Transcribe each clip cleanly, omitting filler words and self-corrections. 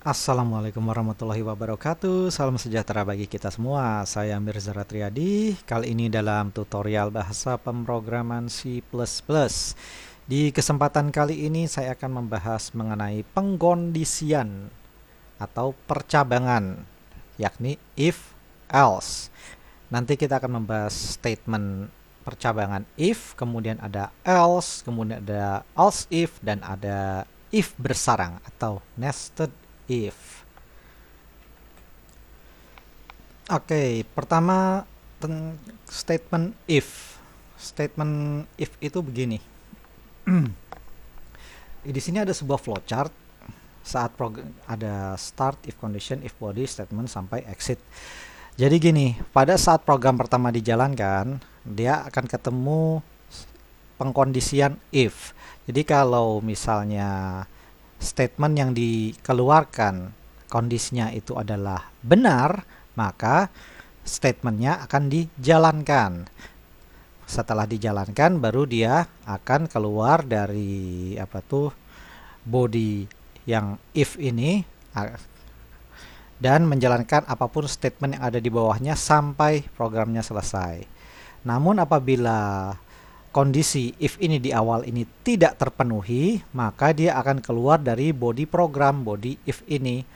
Assalamualaikum warahmatullahi wabarakatuh. Salam sejahtera bagi kita semua. Saya Mirza Ratriadi. Kali ini dalam tutorial bahasa pemrograman C++. Di kesempatan kali ini saya akan membahas mengenai pengkondisian atau percabangan, yakni if else. Nanti kita akan membahas statement percabangan if, kemudian ada else, kemudian ada else if, dan ada if bersarang atau nested if. Oke, pertama statement if. Statement if itu begini. Di sini ada sebuah flowchart saat ada start, if condition, if body, statement sampai exit. Jadi gini, pada saat program pertama dijalankan, dia akan ketemu pengkondisian if. Jadi kalau misalnya statement yang dikeluarkan kondisinya itu adalah benar, maka statementnya akan dijalankan. Setelah dijalankan baru dia akan keluar dari body yang if ini dan menjalankan apapun statement yang ada di bawahnya sampai programnya selesai. Namun apabila kondisi if ini di awal ini tidak terpenuhi, maka dia akan keluar dari body program, body if ini.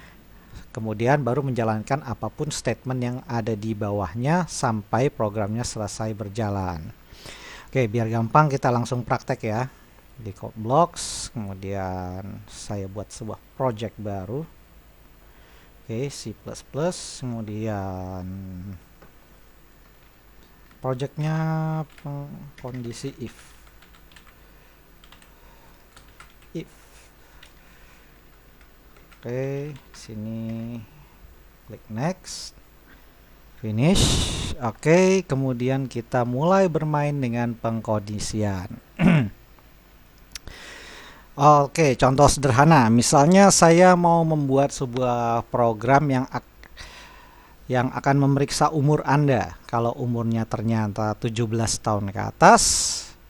Kemudian baru menjalankan apapun statement yang ada di bawahnya sampai programnya selesai berjalan. Oke, biar gampang kita langsung praktek ya. Di code blocks, kemudian saya buat sebuah project baru. Oke, C++, kemudian projectnya kondisi if oke, sini klik next, finish. Oke, kemudian kita mulai bermain dengan pengkondisian. Oke, contoh sederhana, misalnya saya mau membuat sebuah program yang akan memeriksa umur Anda. Kalau umurnya ternyata 17 tahun ke atas,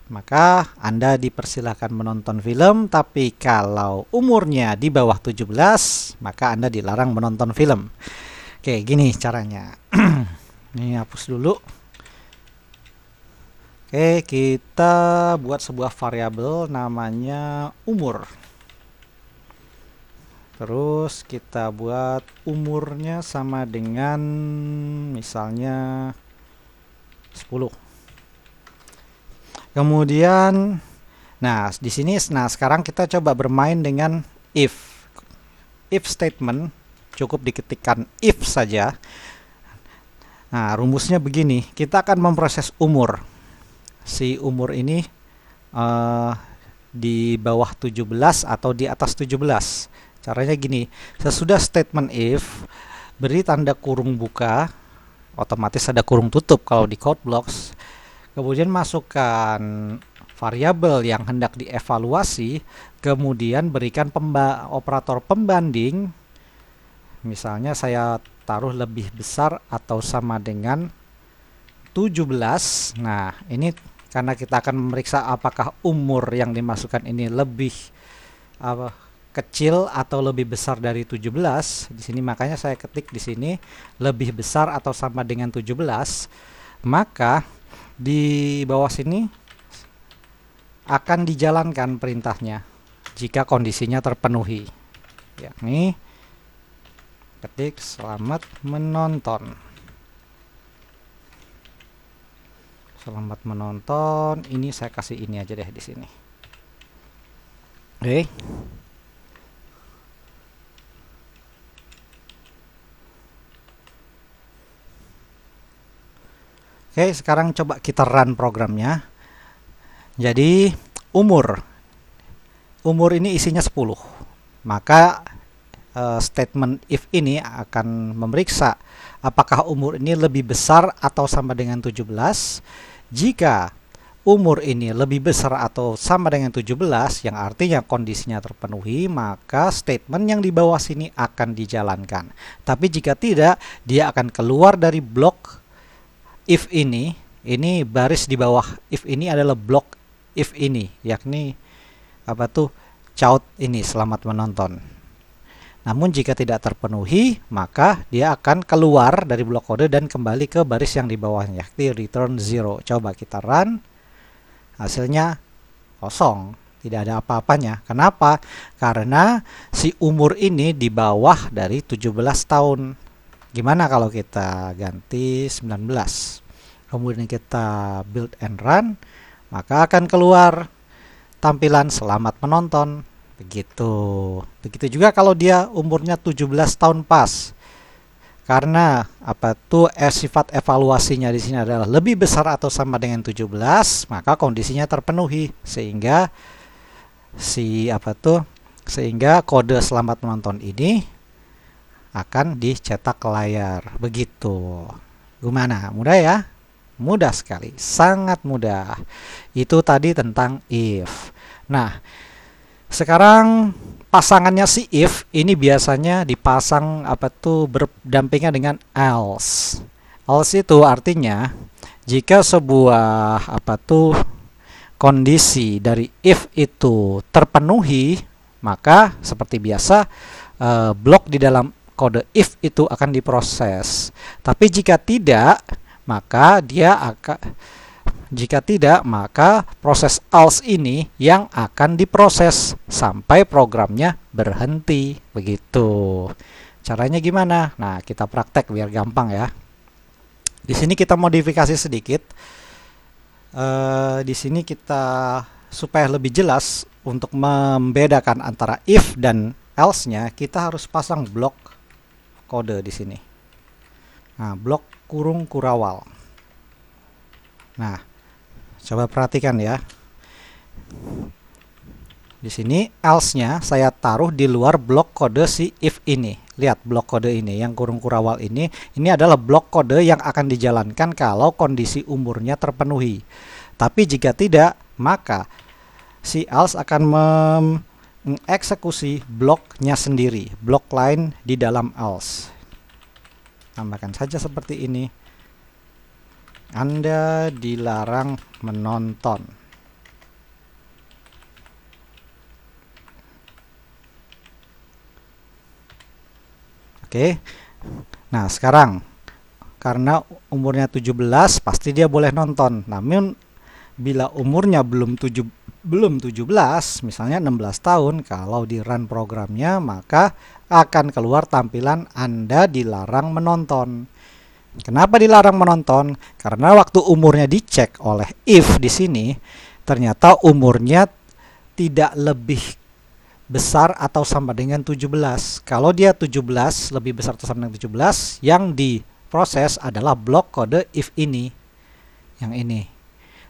maka Anda dipersilahkan menonton film, tapi kalau umurnya di bawah 17, maka Anda dilarang menonton film. Oke, gini caranya. Ini hapus dulu. Oke, kita buat sebuah variabel namanya umur. Terus kita buat umurnya sama dengan misalnya 10. Kemudian di sini sekarang kita coba bermain dengan if. If statement cukup diketikkan if saja. Nah, rumusnya begini, kita akan memproses umur. Si umur ini di bawah 17 atau di atas 17. Caranya gini, sesudah statement if, beri tanda kurung buka, otomatis ada kurung tutup kalau di code blocks. Kemudian masukkan variabel yang hendak dievaluasi, kemudian berikan operator pembanding. Misalnya saya taruh lebih besar atau sama dengan 17. Nah, ini karena kita akan memeriksa apakah umur yang dimasukkan ini lebih kecil atau lebih besar dari 17. Di sini makanya saya ketik di sini lebih besar atau sama dengan 17. Maka di bawah sini akan dijalankan perintahnya jika kondisinya terpenuhi. Yakni ketik selamat menonton. Selamat menonton. Ini saya kasih ini aja deh di sini. Oke. Oke, sekarang coba kita run programnya. Jadi umur ini isinya 10. Maka statement if ini akan memeriksa apakah umur ini lebih besar atau sama dengan 17. Jika umur ini lebih besar atau sama dengan 17, yang artinya kondisinya terpenuhi, maka statement yang di bawah sini akan dijalankan. Tapi jika tidak, dia akan keluar dari blok if ini baris di bawah if ini adalah blok if ini, yakni chout ini selamat menonton. Namun jika tidak terpenuhi, maka dia akan keluar dari blok kode dan kembali ke baris yang di bawahnya, yakni return 0. Coba kita run, hasilnya kosong, tidak ada apa-apanya. Kenapa? Karena si umur ini di bawah dari 17 tahun. Gimana kalau kita ganti 19? Kemudian kita build and run, maka akan keluar tampilan selamat menonton. Begitu juga kalau dia umurnya 17 tahun pas. Karena sifat evaluasinya di sini adalah lebih besar atau sama dengan 17, maka kondisinya terpenuhi sehingga sehingga kode selamat menonton ini akan dicetak ke layar. Begitu. Gimana? Mudah ya? Mudah sekali, sangat mudah. Itu tadi tentang if. Nah, sekarang pasangannya si if ini biasanya dipasang berdampingan dengan else. Else itu artinya jika sebuah kondisi dari if itu terpenuhi, maka seperti biasa blok di dalam kode if itu akan diproses. Tapi jika tidak, maka maka proses else ini yang akan diproses sampai programnya berhenti. Begitu. Caranya gimana? Nah, kita praktek biar gampang ya. Di sini kita modifikasi sedikit. Di sini kita supaya lebih jelas untuk membedakan antara if dan else-nya, kita harus pasang blok kode di sini. Nah, blok kurung kurawal. Nah, coba perhatikan ya. Di sini else-nya saya taruh di luar blok kode si if ini. Lihat blok kode ini yang kurung kurawal ini adalah blok kode yang akan dijalankan kalau kondisi umurnya terpenuhi. Tapi jika tidak, maka si else akan mengeksekusi bloknya sendiri, blok lain di dalam else. Tambahkan saja seperti ini. Anda dilarang menonton. Oke. Nah, sekarang karena umurnya 17 pasti dia boleh nonton. Namun bila umurnya belum 17, misalnya 16 tahun, kalau di run programnya maka akan keluar tampilan Anda dilarang menonton. Kenapa dilarang menonton? Karena waktu umurnya dicek oleh if di sini, ternyata umurnya tidak lebih besar atau sama dengan 17. Kalau dia 17 lebih besar atau sama dengan 17, yang diproses adalah blok kode if ini. Yang ini.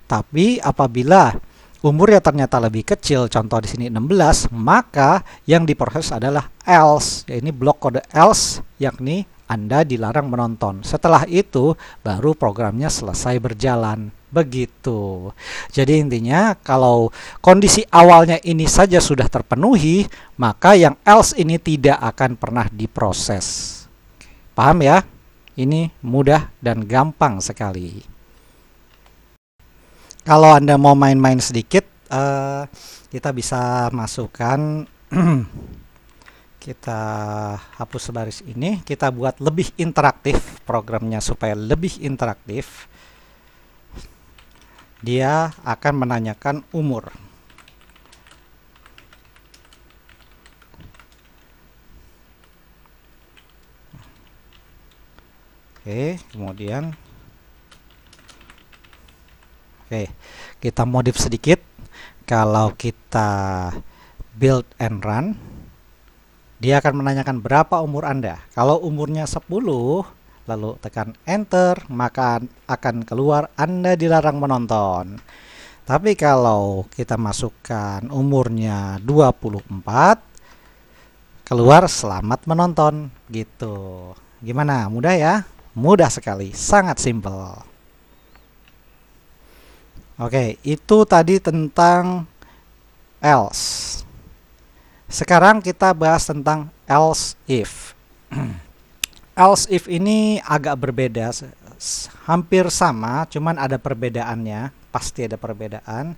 Tapi apabila umurnya ternyata lebih kecil, contoh di sini 16, maka yang diproses adalah else. Ini blok kode else, yakni Anda dilarang menonton. Setelah itu baru programnya selesai berjalan. Begitu. Jadi intinya kalau kondisi awalnya ini saja sudah terpenuhi, maka yang else ini tidak akan pernah diproses. Paham ya? Ini mudah dan gampang sekali. Kalau Anda mau main-main sedikit, kita bisa masukkan kita hapus sebaris ini, kita buat lebih interaktif programnya supaya lebih interaktif. Dia akan menanyakan umur. Oke, kemudian kita modif sedikit. Kalau kita build and run, dia akan menanyakan berapa umur Anda. Kalau umurnya 10, lalu tekan enter, maka akan keluar Anda dilarang menonton. Tapi kalau kita masukkan umurnya 24, keluar selamat menonton gitu. Gimana? Mudah ya? Mudah sekali, sangat simple. Oke, itu tadi tentang else. Sekarang kita bahas tentang else if. Else if ini agak berbeda, hampir sama, cuman ada perbedaannya, pasti ada perbedaan.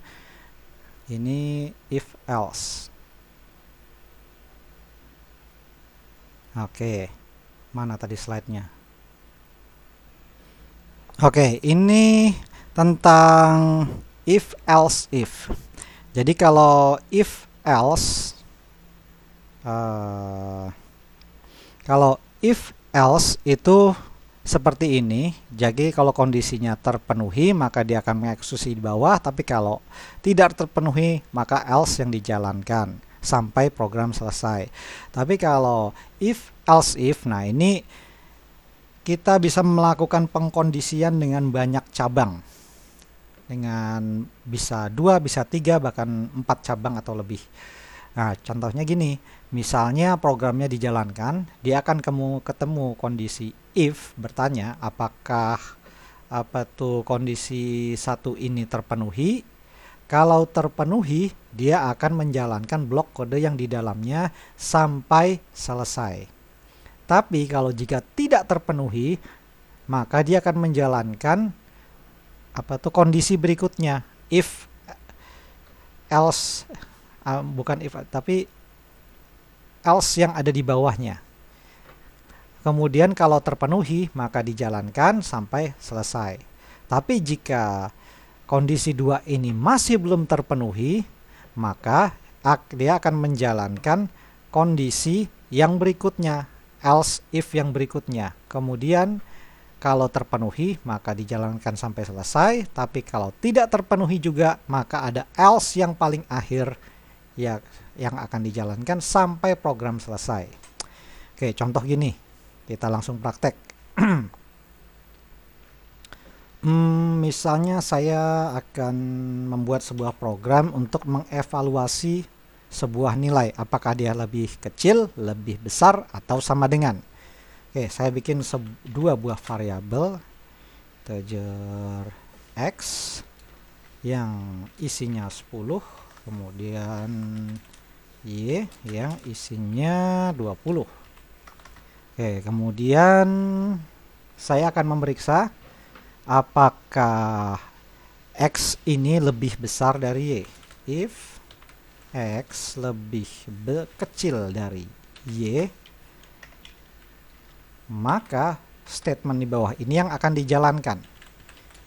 Ini if else. Oke, mana tadi slide-nya? Oke, ini tentang if else if. Jadi kalau if else, kalau if else itu seperti ini. Jadi kalau kondisinya terpenuhi maka dia akan mengeksekusi di bawah, tapi kalau tidak terpenuhi maka else yang dijalankan sampai program selesai. Tapi kalau if else if, nah ini kita bisa melakukan pengkondisian dengan banyak cabang. Dengan bisa 2, bisa 3, bahkan 4 cabang atau lebih. Nah, contohnya gini, misalnya programnya dijalankan, dia akan ketemu kondisi if, bertanya apakah kondisi 1 ini terpenuhi. Kalau terpenuhi, dia akan menjalankan blok kode yang di dalamnya sampai selesai. Tapi kalau jika tidak terpenuhi, maka dia akan menjalankan kondisi berikutnya, if else, bukan if tapi else yang ada di bawahnya. Kemudian kalau terpenuhi maka dijalankan sampai selesai. Tapi jika kondisi 2 ini masih belum terpenuhi, maka dia akan menjalankan kondisi yang berikutnya, else if yang berikutnya. Kemudian kalau terpenuhi maka dijalankan sampai selesai, tapi kalau tidak terpenuhi juga maka ada else yang paling akhir ya, yang akan dijalankan sampai program selesai. Oke, contoh gini, kita langsung praktek. Misalnya saya akan membuat sebuah program untuk mengevaluasi sebuah nilai, apakah dia lebih kecil, lebih besar, atau sama dengan. Oke, saya bikin 2 buah variabel, integer x yang isinya 10, kemudian y yang isinya 20. Oke, kemudian saya akan memeriksa apakah x ini lebih besar dari y. If x lebih kecil dari y, maka statement di bawah ini yang akan dijalankan,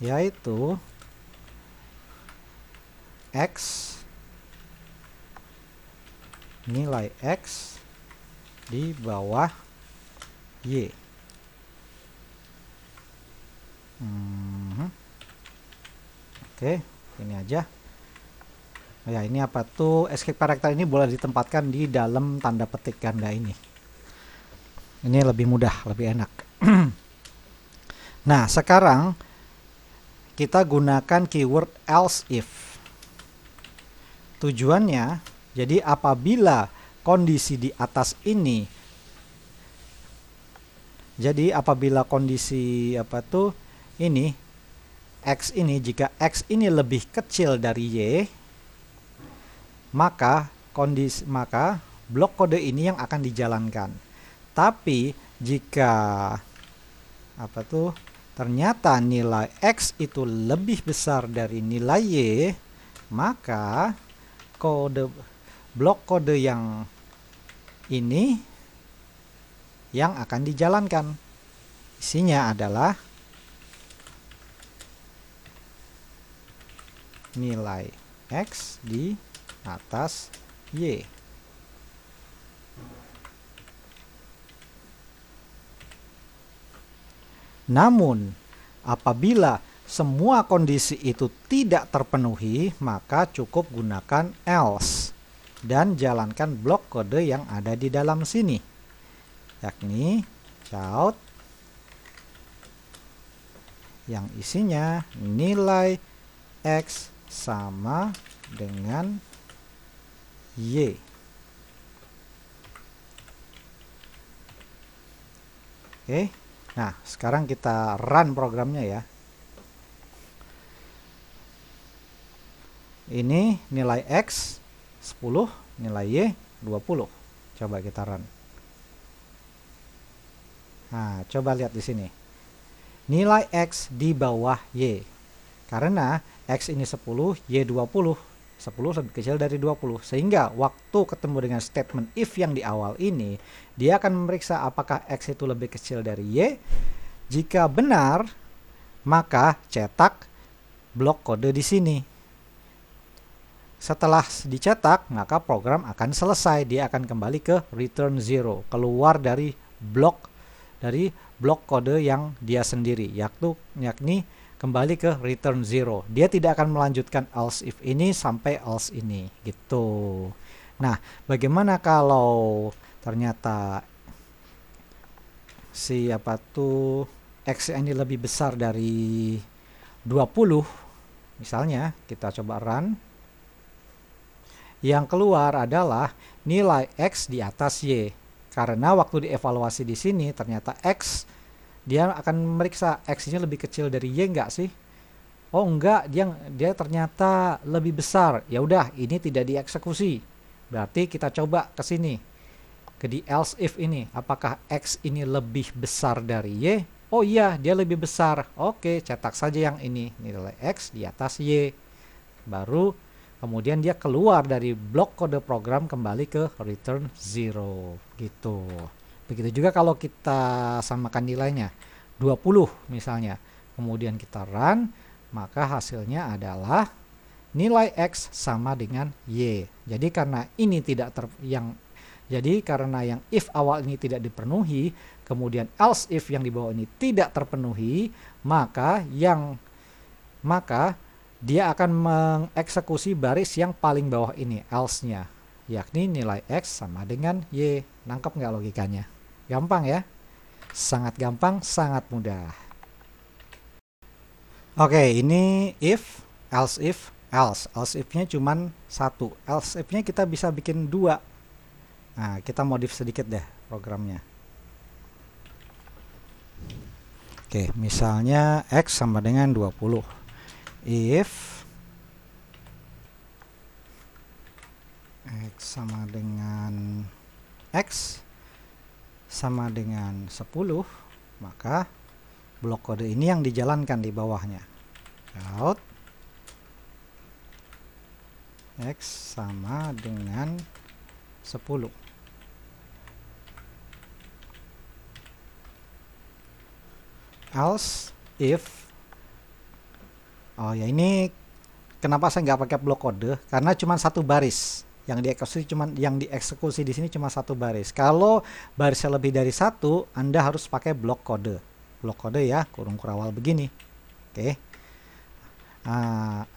yaitu x, nilai x di bawah y. Oke, ini aja. Ya, ini escape character ini boleh ditempatkan di dalam tanda petik ganda ini. Ini lebih mudah, lebih enak. Nah, sekarang kita gunakan keyword else if. Tujuannya, jadi apabila kondisi di atas ini, jadi apabila kondisi ini, x ini, jika x ini lebih kecil dari y, maka blok kode ini yang akan dijalankan. Tapi jika ternyata nilai x itu lebih besar dari nilai y, maka blok kode yang ini yang akan dijalankan. Isinya adalah nilai x di atas y. Namun, apabila semua kondisi itu tidak terpenuhi, maka cukup gunakan else dan jalankan blok kode yang ada di dalam sini, yakni count yang isinya nilai x sama dengan y. Oke. Nah, sekarang kita run programnya ya. Ini nilai x 10, nilai y 20. Coba kita run. Nah, coba lihat di sini. Nilai x di bawah y. Karena x ini 10, y 20. 10 lebih kecil dari 20. Sehingga waktu ketemu dengan statement if yang di awal ini, dia akan memeriksa apakah X itu lebih kecil dari Y. Jika benar, maka cetak blok kode di sini. Setelah dicetak, maka program akan selesai. Dia akan kembali ke return 0, keluar dari blok kode yang dia sendiri, yakni kembali ke return 0. Dia tidak akan melanjutkan else if ini sampai else ini gitu. Nah, bagaimana kalau ternyata X ini lebih besar dari 20? Misalnya kita coba run. Yang keluar adalah nilai X di atas Y. Karena waktu dievaluasi di sini ternyata X, dia akan memeriksa X-nya lebih kecil dari Y enggak sih? Oh enggak, dia ternyata lebih besar. Ya udah, ini tidak dieksekusi. Berarti kita coba ke sini. Ke di else if ini. Apakah X ini lebih besar dari Y? Oh iya, dia lebih besar. Oke, cetak saja yang ini. Nilai X di atas Y. Baru kemudian dia keluar dari blok kode program kembali ke return 0 gitu. Begitu juga kalau kita samakan nilainya 20 misalnya, kemudian kita run, maka hasilnya adalah nilai X sama dengan Y. Jadi karena ini karena yang if awal ini tidak dipenuhi, kemudian else if yang di bawah ini tidak terpenuhi, maka dia akan mengeksekusi baris yang paling bawah ini, else-nya, yakni nilai X sama dengan Y. Nangkep nggak logikanya? Gampang ya? Sangat gampang, sangat mudah. Oke, ini if, else if, else. Else if-nya cuman satu. Else if-nya kita bisa bikin 2. Nah, kita modif sedikit deh programnya. Oke, misalnya X sama dengan 20. If X sama dengan X sama dengan 10, maka blok kode ini yang dijalankan di bawahnya. Out X sama dengan 10. Else if, oh ya, ini kenapa saya nggak pakai blok kode? Karena cuma satu baris yang dieksekusi di sini cuma satu baris. Kalau barisnya lebih dari satu, Anda harus pakai blok kode. Blok kode ya, kurung kurawal begini. Oke.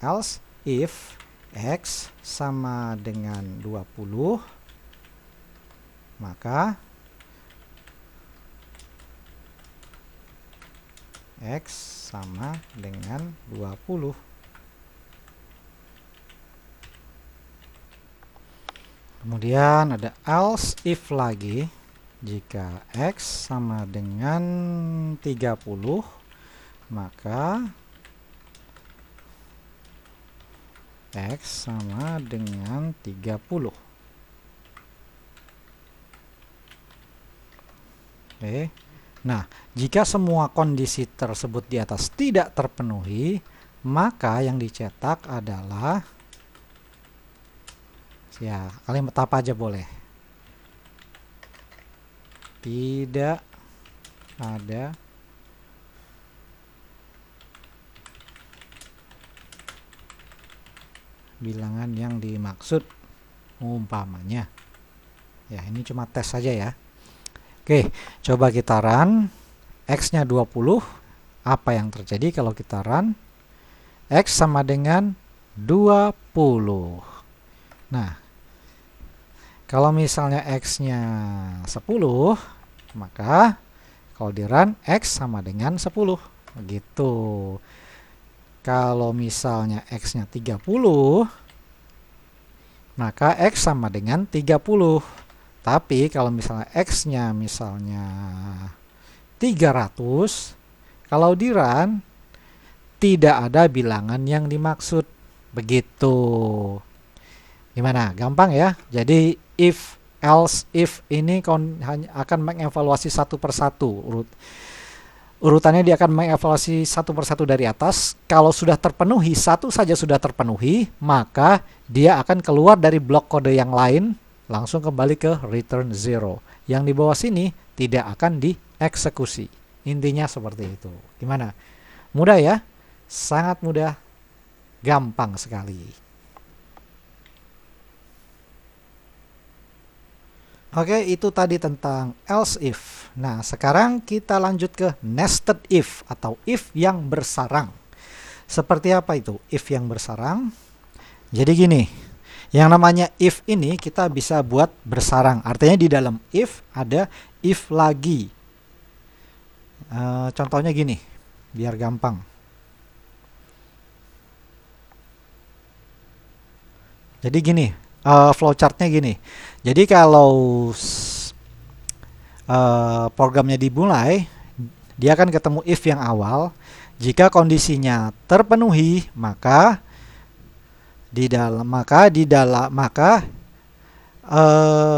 Else if X sama dengan 20, maka X sama dengan 20. Kemudian ada else if lagi. Jika X sama dengan 30, maka X sama dengan 30. Oke. Nah, jika semua kondisi tersebut di atas tidak terpenuhi, maka yang dicetak adalah, ya, kalimat apa aja boleh. Tidak ada bilangan yang dimaksud, umpamanya. Ya, ini cuma tes saja ya. Oke, coba kita run. X-nya 20. Apa yang terjadi kalau kita run? X sama dengan 20. Nah, kalau misalnya X-nya 10, maka kalau di run X sama dengan 10. Begitu. Kalau misalnya X-nya 30, maka X sama dengan 30. Tapi kalau misalnya X-nya misalnya 300, kalau di run tidak ada bilangan yang dimaksud. Begitu. Gimana? Gampang ya? Jadi if, else, if ini hanya akan mengevaluasi satu persatu Urutannya dia akan mengevaluasi satu persatu dari atas. Kalau sudah terpenuhi, satu saja sudah terpenuhi, maka dia akan keluar dari blok kode yang lain, langsung kembali ke return 0. Yang di bawah sini tidak akan dieksekusi. Intinya seperti itu. Gimana? Mudah ya? Sangat mudah, gampang sekali. Oke, itu tadi tentang else if. Nah, sekarang kita lanjut ke nested if atau if yang bersarang. Seperti apa itu if yang bersarang? Jadi gini, yang namanya if ini kita bisa buat bersarang. Artinya di dalam if ada if lagi. Contohnya gini, biar gampang. Jadi gini, flowchartnya gini. Jadi kalau programnya dimulai, dia akan ketemu if yang awal. Jika kondisinya terpenuhi, maka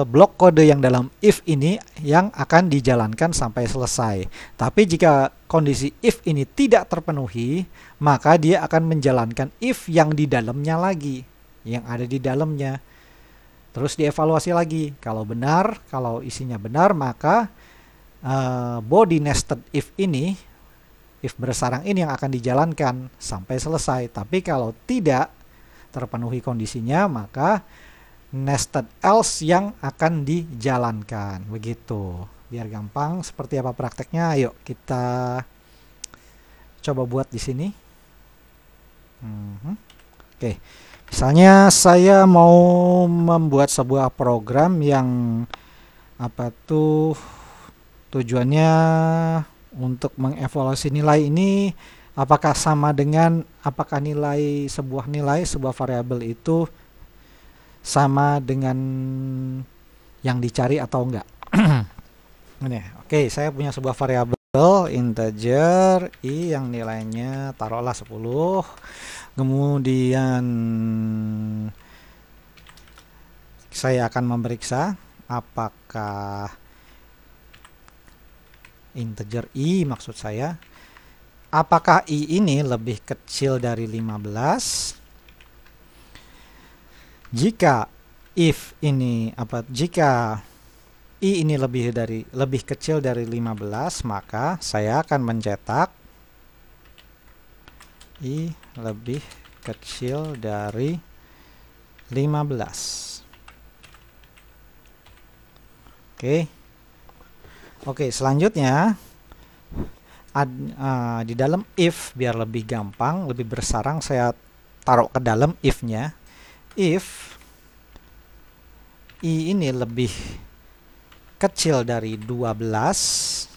blok kode yang dalam if ini yang akan dijalankan sampai selesai. Tapi jika kondisi if ini tidak terpenuhi, maka dia akan menjalankan if yang di dalamnya lagi, yang ada di dalamnya. Terus dievaluasi lagi. Kalau benar, kalau isinya benar, maka body nested if ini, if bersarang ini yang akan dijalankan sampai selesai. Tapi kalau tidak terpenuhi kondisinya, maka nested else yang akan dijalankan. Begitu. Biar gampang, seperti apa prakteknya? Ayo kita coba buat di sini. Oke. Misalnya saya mau membuat sebuah program yang tujuannya untuk mengevaluasi nilai ini apakah sama dengan apakah sebuah variabel itu sama dengan yang dicari atau enggak. Oke, saya punya sebuah variabel integer i yang nilainya taruhlah 10. Kemudian saya akan memeriksa apakah integer i, maksud saya, apakah i ini lebih kecil dari 15. Jika jika i ini lebih kecil dari 15, maka saya akan mencetak i lebih kecil dari 15. Oke, selanjutnya di dalam if, biar lebih gampang, lebih bersarang, saya taruh ke dalam if-nya. If i ini lebih kecil dari 12,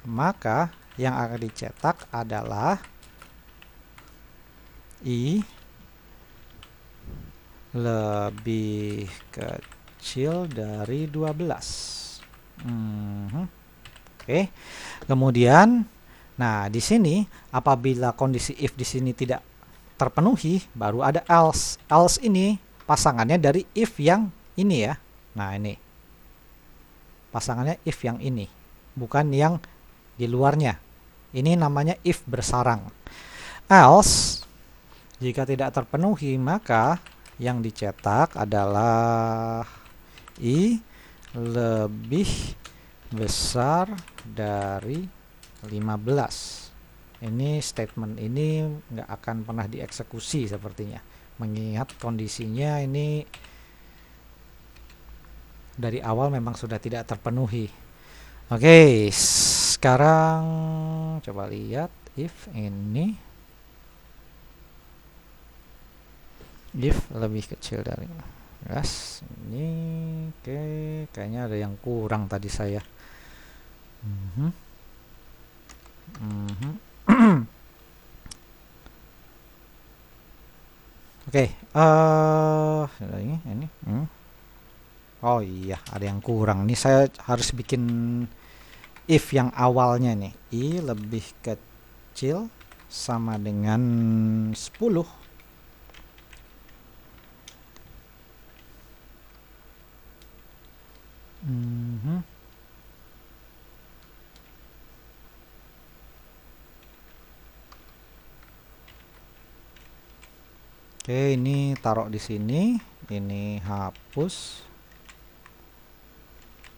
maka yang akan dicetak adalah i lebih kecil dari 12. Oke. Kemudian, nah di sini apabila kondisi if di sini tidak terpenuhi, baru ada else. Else ini pasangannya dari if yang ini ya. Nah, ini pasangannya if yang ini, bukan yang di luarnya. Ini namanya if bersarang. Else, jika tidak terpenuhi, maka yang dicetak adalah i lebih besar dari 15. Ini statement ini nggak akan pernah dieksekusi sepertinya, mengingat kondisinya ini dari awal memang sudah tidak terpenuhi. Oke, sekarang coba lihat if ini, if lebih kecil dari ini. Oke, kayaknya ada yang kurang tadi saya. Oke, ini. Oh iya, ada yang kurang. Ini saya harus bikin if yang awalnya nih. I lebih kecil sama dengan 10. Oke, ini taruh di sini, ini hapus,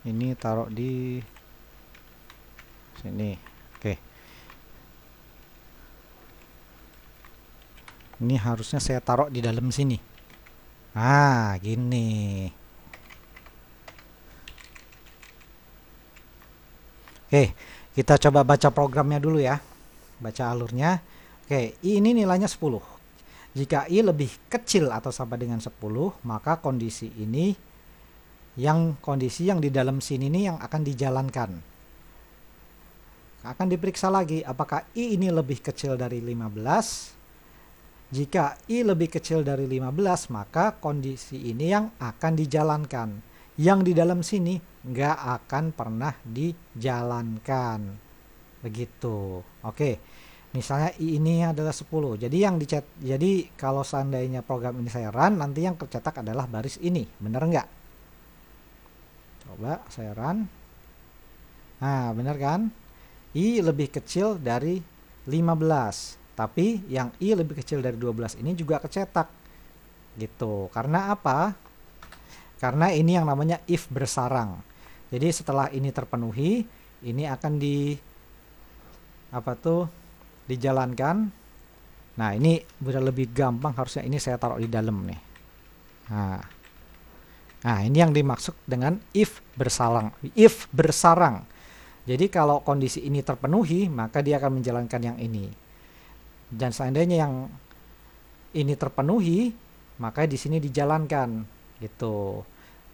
ini taruh di sini. Oke, ini harusnya saya taruh di dalam sini. Ah, gini. Oke, kita coba baca programnya dulu ya. Baca alurnya. Oke, ini nilainya 10. Jika I lebih kecil atau sama dengan 10, maka kondisi yang di dalam sini ini yang akan dijalankan. Akan diperiksa lagi apakah I ini lebih kecil dari 15. Jika I lebih kecil dari 15, maka kondisi ini yang akan dijalankan. Yang di dalam sini nggak akan pernah dijalankan. Begitu. Oke. Misalnya I ini adalah 10. Jadi kalau seandainya program ini saya run, nanti yang tercetak adalah baris ini. Bener nggak? Coba saya run. Nah, bener kan? I lebih kecil dari 15. Tapi yang I lebih kecil dari 12 ini juga kecetak. Gitu. Karena apa? Karena ini yang namanya if bersarang. Jadi setelah ini terpenuhi, ini akan dijalankan. Nah, ini udah lebih gampang, harusnya ini saya taruh di dalam nih. Nah, ini yang dimaksud dengan if bersarang. If bersarang. Jadi kalau kondisi ini terpenuhi, maka dia akan menjalankan yang ini. Dan seandainya yang ini terpenuhi, maka di sini dijalankan gitu.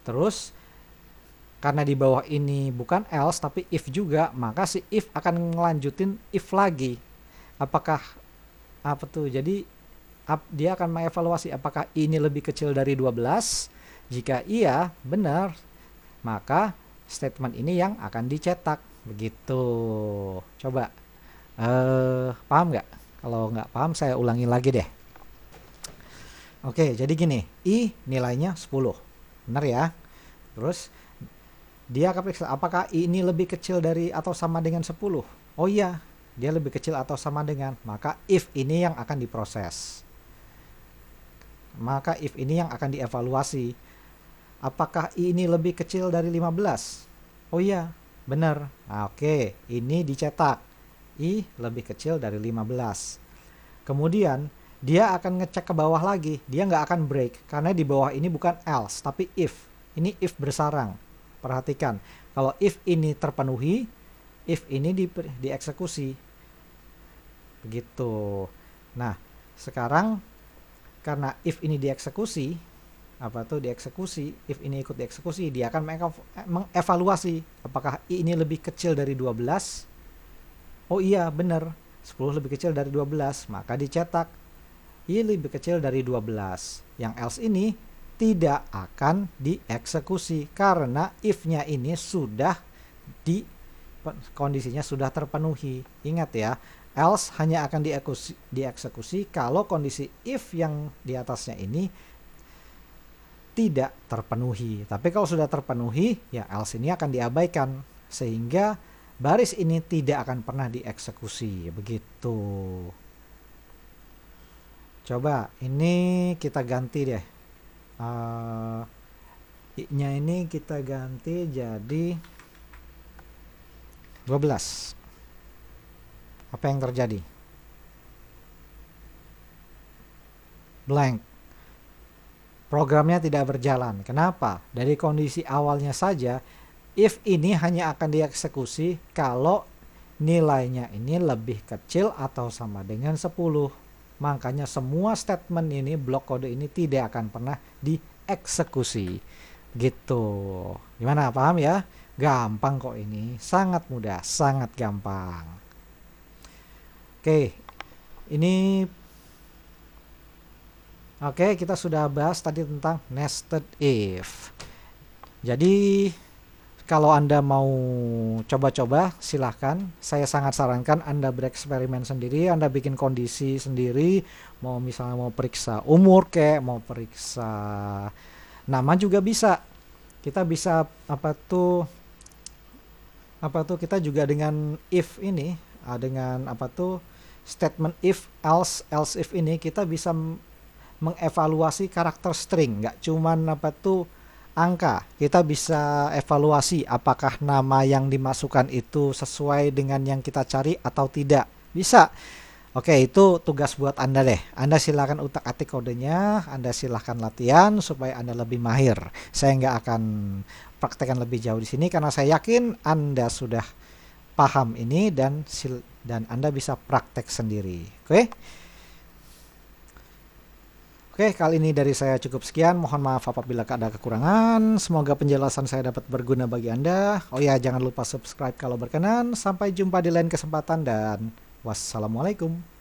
Terus karena di bawah ini bukan else tapi if juga, maka si if akan ngelanjutin if lagi. Apakah jadi dia akan mengevaluasi apakah ini lebih kecil dari 12. Jika iya, benar, maka statement ini yang akan dicetak. Begitu. Coba paham nggak? Kalau nggak paham saya ulangi lagi deh. Oke, jadi gini, I nilainya 10. Benar ya? Terus dia akan periksa apakah I ini lebih kecil dari atau sama dengan 10. Oh iya, dia lebih kecil atau sama dengan, maka if ini yang akan diproses. Maka if ini yang akan dievaluasi. Apakah I ini lebih kecil dari 15? Oh iya, benar. Nah, oke, ini dicetak. I lebih kecil dari 15. Kemudian dia akan ngecek ke bawah lagi. Dia nggak akan break karena di bawah ini bukan else tapi if. Ini if bersarang. Perhatikan, kalau if ini terpenuhi, if ini dieksekusi. Begitu. Nah, sekarang karena if ini dieksekusi, if ini ikut dieksekusi, dia akan mengevaluasi apakah I ini lebih kecil dari 12. Oh iya, benar. 10 lebih kecil dari 12, maka dicetak I lebih kecil dari 12. Yang else ini tidak akan dieksekusi karena if-nya ini sudah kondisinya sudah terpenuhi. Ingat ya, else hanya akan dieksekusi kalau kondisi if yang di atasnya ini tidak terpenuhi. Tapi kalau sudah terpenuhi, ya else ini akan diabaikan sehingga baris ini tidak akan pernah dieksekusi. Begitu. Coba ini kita ganti deh. I-nya ini kita ganti jadi 12. Apa yang terjadi? Blank. Programnya tidak berjalan. Kenapa? Dari kondisi awalnya saja, if ini hanya akan dieksekusi kalau nilainya ini lebih kecil atau sama dengan 10. Makanya semua statement ini, blok kode ini tidak akan pernah dieksekusi. Gitu. Gimana, paham ya? Gampang kok ini. Sangat mudah, sangat gampang. Oke, kita sudah bahas tadi tentang nested if. Jadi kalau Anda mau coba-coba, silahkan. Saya sangat sarankan Anda bereksperimen sendiri, Anda bikin kondisi sendiri, misalnya mau periksa umur mau periksa nama juga bisa. Kita bisa kita juga dengan if ini, dengan statement if, else if ini kita bisa mengevaluasi karakter string, nggak cuman apa tuh angka. Kita bisa evaluasi apakah nama yang dimasukkan itu sesuai dengan yang kita cari atau tidak. Bisa. Oke, itu tugas buat Anda deh. Anda silakan utak-atik kodenya, Anda silakan latihan supaya Anda lebih mahir. Saya nggak akan praktekkan lebih jauh di sini karena saya yakin Anda sudah paham ini dan Anda bisa praktek sendiri. Oke? Oke, kali ini dari saya cukup sekian. Mohon maaf apabila ada kekurangan. Semoga penjelasan saya dapat berguna bagi Anda. Oh ya, jangan lupa subscribe kalau berkenan. Sampai jumpa di lain kesempatan dan wassalamualaikum.